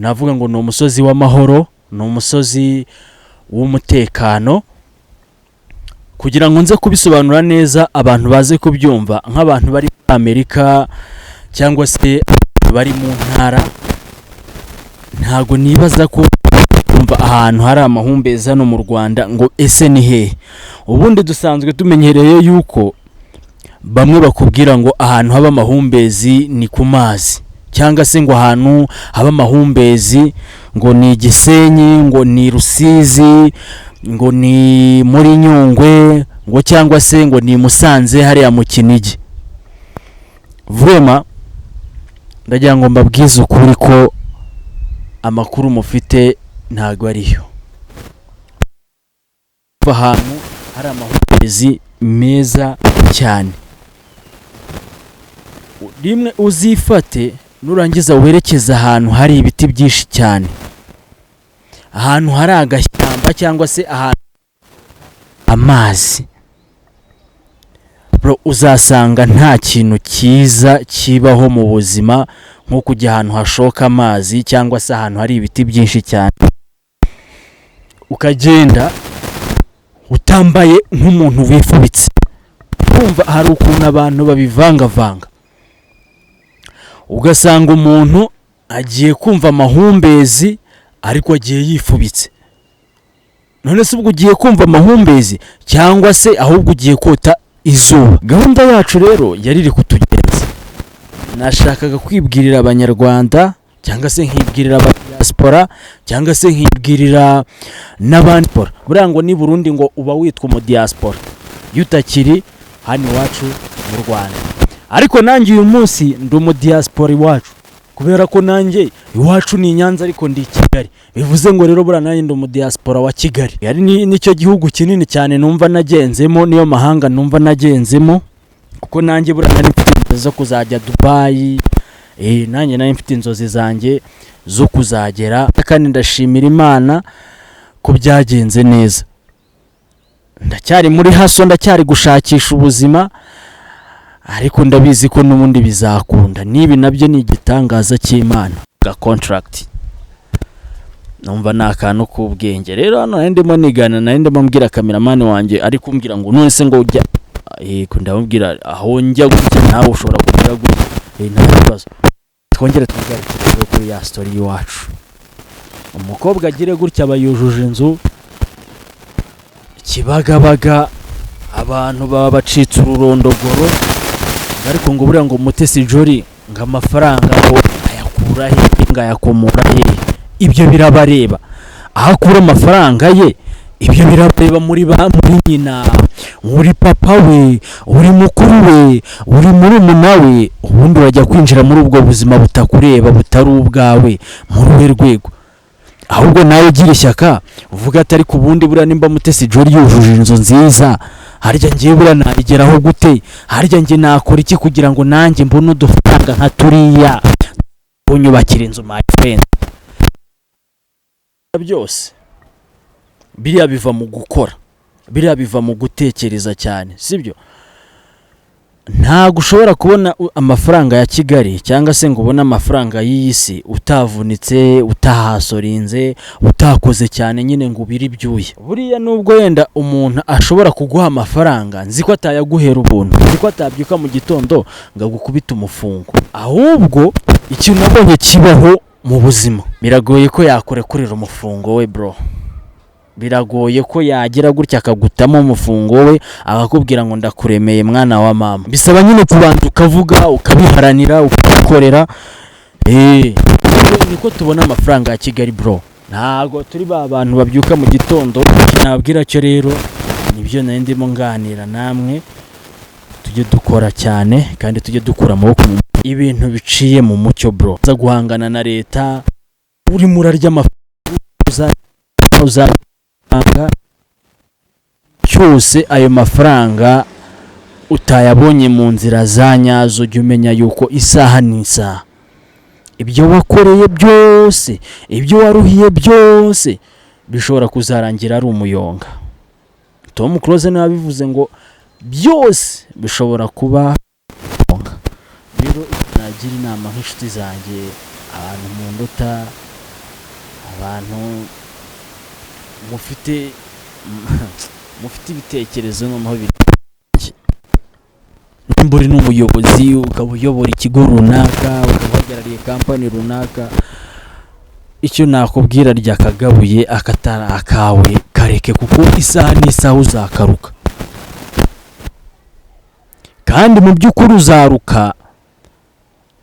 navuga ngo ni umusozi w'amahoro, ni umusozi w'umutekano. Kugira ngo nze kubisobanura neza abantu baze kubyumva, nk'abantu bari muri Amerika cyangwa se bari mu ntara, ntago nibaza ko kumva ahantu hari amahumbezi hano mu Rwanda ngo ese ni he. Ubundi dusanzwe tumenyereye yuko bamwe bakubwira ngo ahantu haba amahumbezi ni ku mazi, cyangwa se ngo ahantu haba amahumbezi ngo ni Gisenyi, ngo ni Rusizi, ngo ni muri Nyungwe, ngo cyangwa se ngo ni Musanze hariya mu Kinigi. Vrema ndagira ngo mbabwize ukuri ko amakuru mufite ntago ariyo. Ahantu hari amahumbezi meza cyane, rimwe uzifate nurangiza werekeza ahantu hari ibiti byinshi cyane, ahantu hari agashyamba cyangwa se ahantu amazi, bro, uzasanga nta kintu cyiza kibaho mu buzima nko kujya ahantu hashoka amazi cyangwa se ahantu hari ibiti byinshi cyane, ukagenda utambaye nk'umuntu wifubitse. Kumva hari ukuntu abantu babivangavanga, ugasanga umuntu agiye kumva amahumbezi ariko agiye yifubitse. None se ubwo ugiye kumva amahumbezi cyangwa se ahubwo ugiye kota izuba? Gahunda yacu rero yari iri kutugenza. Nashakaga kwibwirira abanyarwanda cyangwa se nkibwirira abadiaspora cyangwa se nkibwirira n'abandi. Buriya ngo ni Burundi ngo uba witwa mu diaspora yutakiri hano iwacu mu Rwanda. Ariko nanjye uyu munsi ndi mu diaspora iwacu, kubera ko nanjye iwacu ni Nyanza ariko ndi Kigali. Bivuze ngo rero buriya nanjye ndi mu diaspora wa Kigali. Yari nicyo gihugu kinini cyane numva nagenzemo, niyo mahanga numva nagenzemo, kuko nanjye buriya nari mfite inzozi zo kuzajya Dubai. Nanjye nari mfite inzozi zanjye zo kuzagera, kandi ndashimira Imana ko byagenze neza. Ndacyari muri haso, ndacyari gushakisha ubuzima, ariko ndabizi ko n'ubundi bizakunda. Nibi nabyo ni igitangaza cy'Imana ga contract. Numva nakantu k'ubwenge rero hano ndimo nigana, ndimo mbwira cameraman wanjye ari kumbwira ngo none se ngo ujya ndamubwira aho njya gutya nawe ushobora kugira gutya. Nta kibazo, twongere tugarukire kuri ya story iwacu. Umukobwa agire gutya bayujuje inzu Kibagabaga, abantu baba bacitse ururondogoro, ariko ngo buriya ngo Mutesi Jolly ngo amafaranga ngo ayakura he, ngayakomora he? Ibyo birabareba. Aho akura amafaranga ye ibyo birabareba muri nyina, muri papa we, uri mukuru we, uri murumuna we. Ubundi wajya kwinjira muri ubwo buzima butakureba, butari ubwawe, muri rwego. Ahubwo nawe ugira ishyaka uvuga atari ku bundi buriya nimba Mutesi Jolly yujuje inzu nziza, harya ngiye buriya narigeraho gute? Harya ngiye nakora iki kugira ngo nanjye mbone udufaranga nka turiya unyubakira inzu my friend? Byose biriya biva mu gukora, biriya biva mu gutekereza cyane, sibyo? Ntago ushobora kubona amafaranga ya Kigali cyangwa se ngo ubone amafaranga y'isi utavunitse, utahasorinze, utakoze cyane nyine ngo ubiri byuye. Buriya nubwo yenda umuntu ashobora kuguha amafaranga, nzi ko atayaguhera ubuntu, nzi ko atabyuka mu gitondo ngo agukubita umufungo. Ahubwo ikintu nabonye kibaho mu buzima, biragoye ko yakurekurira umufungo we bro. Biragoye ko yagira gutya akagutamo umufungo we akakubwira ngo ndakuremeye mwana wa mama. Bisaba nyine kubanza ukavuga, ukabiharanira, ukabikorera. Niko tubona amafaranga ya Kigali bro. Ntago turi ba bantu babyuka mu gitondo. Nabwira cyo rero nibyo nari ndimo nganira namwe, tujye dukora cyane kandi tujye dukura amaboko mu ibintu biciye mu mucyo bro. Za guhangana na leta, uri murarya amafaranga cyose, ayo mafaranga utayabonye mu nzira za nyazo, jya umenya yuko isaha n'isaha ibyo wakoreye byose, ibyo waruhiye byose bishobora kuzarangira ari umuyonga. Tom Close nawe bivuze ngo byose bishobora kuba umuyonga. Rero nagira inama nk'inshuti zanjye, abantu mu ndota, abantu mufite ibitekerezo noneho nimba uri n'umuyobozi ukaba uyobora ikigo runaka, ukaba uhagarariye kampani runaka, icyo nakubwira ryakagabuye akatara akawe kareke, kuko isaha n'isaha uzakaruka, kandi mu by'ukuri uzaruka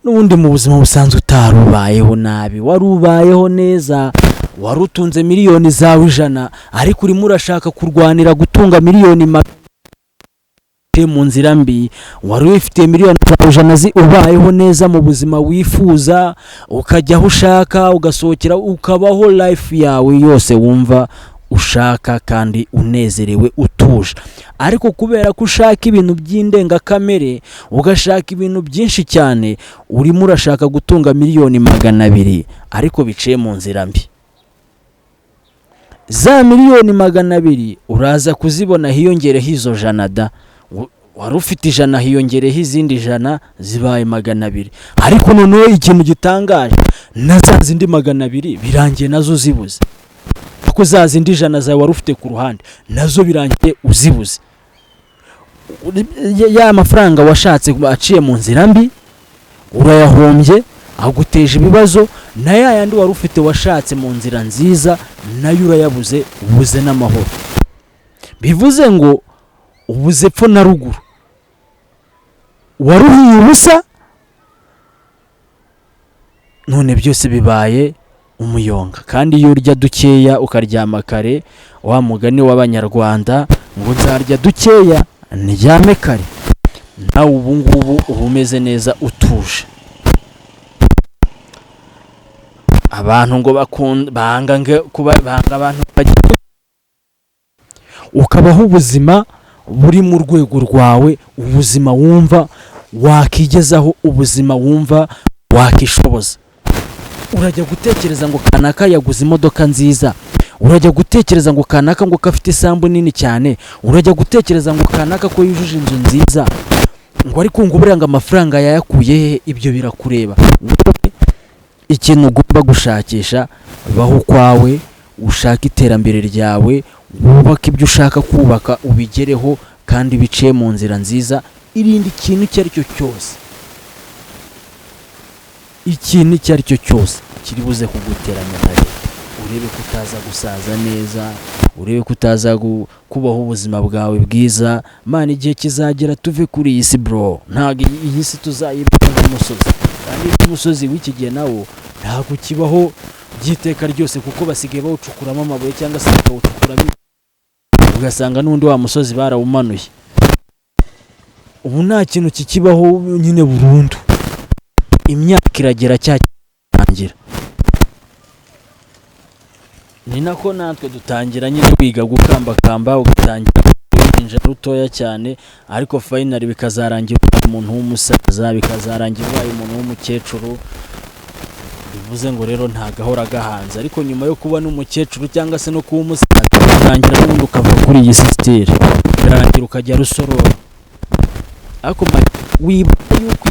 n'ubundi mu buzima busanzwe utarubayeho nabi, warubayeho neza, warutunze miliyoni zawe 100, ariko urimo urashaka kurwanira gutunga miliyoni mu nzira mbi. Wari ufite miliyoni zawe 100 ubayeho neza mu buzima wifuza, ukajya aho ushaka, ugasohokera, ukabaho life yawe yose wumva ushaka kandi unezerewe utuje, ariko kubera ko ushaka ibintu by'indengakamere, ugashaka ibintu byinshi cyane, urimo urashaka gutunga miliyoni 200 ariko biciye mu nzira mbi. Za miliyoni 200 uraza kuzibona hiyongereho izo 100 da, wari ufite 100 hiyongereho izindi 100 zibaye 200, ariko noneho ikintu gitangaje, na za zindi 200 birangiye nazo zibuze, kuko za zindi 100 zawe wari ufite ku ruhande nazo birangiye uzibuze. Ya mafaranga washatse aciye mu nzira mbi urayahombye, aguteje ibibazo, na yandi wari ufite washatse mu nzira nziza nayo urayabuze, ubuze n'amahoro. Bivuze ngo ubuze epfo na ruguru, waruhiye ubusa, none byose bibaye umuyonga. Kandi iyo urya dukeya ukaryama kare, wa mugani w'Abanyarwanda ngo nzarya dukeya ndyame kare, nawe ubu ngubu uba umeze neza utuje. Abantu ngo banga abantu bagiye, ukabaho ubuzima buri mu rwego rwawe, ubuzima wumva wakigezaho, ubuzima wumva wakishoboza. Urajya gutekereza ngo kanaka yaguze imodoka nziza, urajya gutekereza ngo kanaka ngo kafite isambu nini cyane, urajya gutekereza ngo kanaka ko yujuje inzu nziza, ngo ariko ngo buranga amafaranga yayakuye he? Ibyo birakureba. Ikintu ugomba gushakisha, baho kwawe, ushaka iterambere ryawe, wubaka ibyo ushaka kubaka, ubigereho kandi biciye mu nzira nziza. Irinde ikintu icyo ari cyo cyose, ikintu icyo ari cyo cyose kiri buze kuguteranya na leta. Urebe ko utaza gusaza neza, urebe ko utaza kubaho ubuzima bwawe bwiza. Mana, igihe kizagera tuve kuri iyi si bro, ntabwo iyi si tuzayibona nk'umusozi, kandi umusozi w'iki gihe nawo ntabwo kibaho byiteka ryose, kuko basigaye bawucukuramo amabuye cyangwa se bakawucukuramo, ugasanga n'undi wa musozi barawumanuye. Ubu nta kintu kikibaho nyine burundu, imyaka iragera cyatangira. Ni nako natwe dutangira nyine kwiga gukambakamba, ugatangira kwinjira rutoya cyane, ariko finally bikazarangira umuntu w'umusaza, bikazarangira umuntu w'umukecuru. Bivuze ngo rero nta gahora gahanze, ariko nyuma yo kuba n'umukecuru cyangwa se no kuba umusaza, utangira n'ubundi ukava kuri iyi sitire, birarangira ukajya rusororo. Ariko wibuka yuko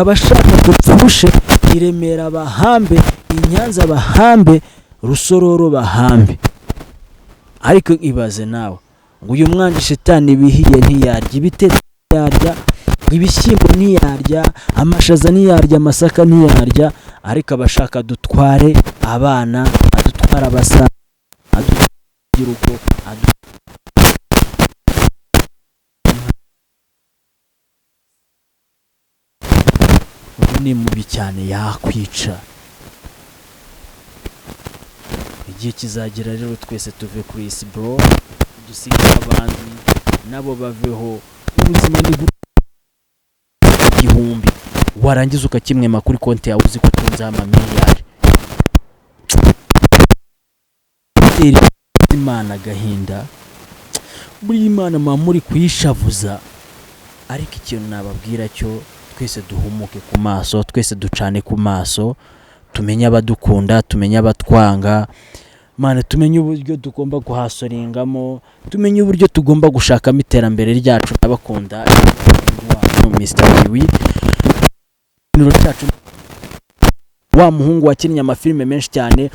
abashaka dupfushe, i Remera bahambe, i Nyanza bahambe, Rusororo bahambe. Ariko ibaze nawe ngo uyu mwanji shitani bihiye ntiyarya, ibitetse ntiyarya, ibishyimbo ntiyarya, amashaza ntiyarya, amasaka ntiyarya, ariko abashaka dutware abana, adutwara abasaza, adutwara urubyiruko, ni mubi cyane, yakwica. Igihe kizagera rero twese tuve kuri isi bro, dusige abandi nabo baveho. Ubuzima ni igihumbi, warangiza ukakimwema kuri konti yawe uzi ko tunze amamiliyari. Imana gahinda, buri Imana muri kuyishavuza. Ariko ikintu nababwira cyo, twese duhumuke ku maso, twese ducane ku maso, tumenye abadukunda, tumenye abatwanga. Mana, tumenye uburyo tugomba guhasoringamo, tumenye uburyo tugomba gushakamo iterambere ryacu n'abakunda Mr. Wiwi. Nuro cyacu wa muhungu wakinnye amafilime menshi cyane